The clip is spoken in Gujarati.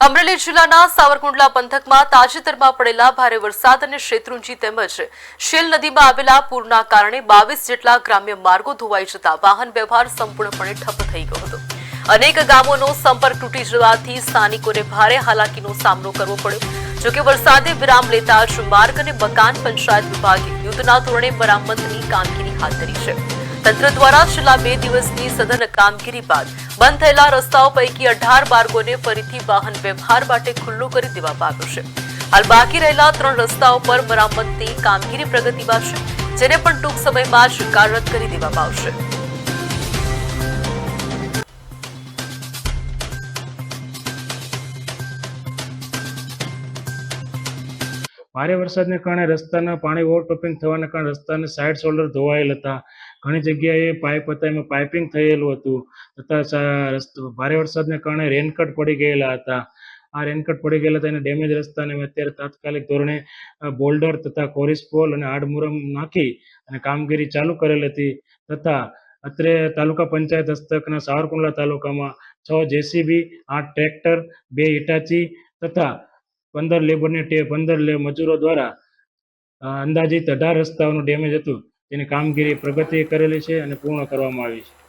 અમરેલી જિલ્લાના સાવરકુંડલા પંથકમાં તાજેતરમાં પડેલા ભારે વરસાદ અને શેત્રુંજી તેમજ શેલ નદીમાં આવેલા પૂરના કારણે 22 જેટલા ગ્રામ્ય માર્ગો ધોવાઈ જતા વાહન વ્યવહાર સંપૂર્ણપણે ઠપ થઈ ગયો હતો। અનેક ગામોનો સંપર્ક તૂટી જવાથી સ્થાનિકોને ભારે હાલાકીનો સામનો કરવો પડ્યો। જોકે વરસાદે વિરામ લેતા જ માર્ગ અને મકાન પંચાયત વિભાગે યુદ્ધના ધોરણે મરામતની કામગીરી હાથ ધરી છે। તંત્ર દ્વારા છેલ્લા 2 દિવસની સઘન કામગીરી બાદ બંધ થયેલા રસ્તાઓ પૈકી 18 માર્ગોને ફરીથી વાહન વ્યવહાર માટે ખુલ્લો કરી દેવામાં આવ્યો છે। હાલ બાકી રહેલા 3 રસ્તાઓ પર મરામતની કામગીરી પ્રગતિમાં છે, જેને પણ ટૂંક સમયમાં જ કાર્યરત કરી દેવામાં આવશે। भारे वरसादने कारणे रस्ताना पाणी ओवरटॉपिंग थवाने कारणे रस्ताने साइड शोल्डर धोवायेल हता। घणी जग्याए पाइप हता एमां पाइपिंग थयेलुं हतुं तथा भारे वरसादने कारणे रेनकट पड़ी गयेला हता। आ रेनकट पड़ी गयेला हता एने डेमेज रस्ताने अत्यारे तात्कालिक धोरणे बोल्डर तथा कोरिसपोल अने आडमुरम नाखी अने कामगीरी चालू करेल हती। तथा अत्रे तालुका पंचायत हस्तकना सावरकुंडला तालुकामां 6 जेसीबी 8 ट्रेक्टर 2 हिटाची तथा 15 लेबरने 15 मजूरो द्वारा अंदाजित 18 रस्ताओनुं डेमेज हतुं तेनी कामगीरी प्रगति करेली छे अने पूर्ण करवामां आवी छे।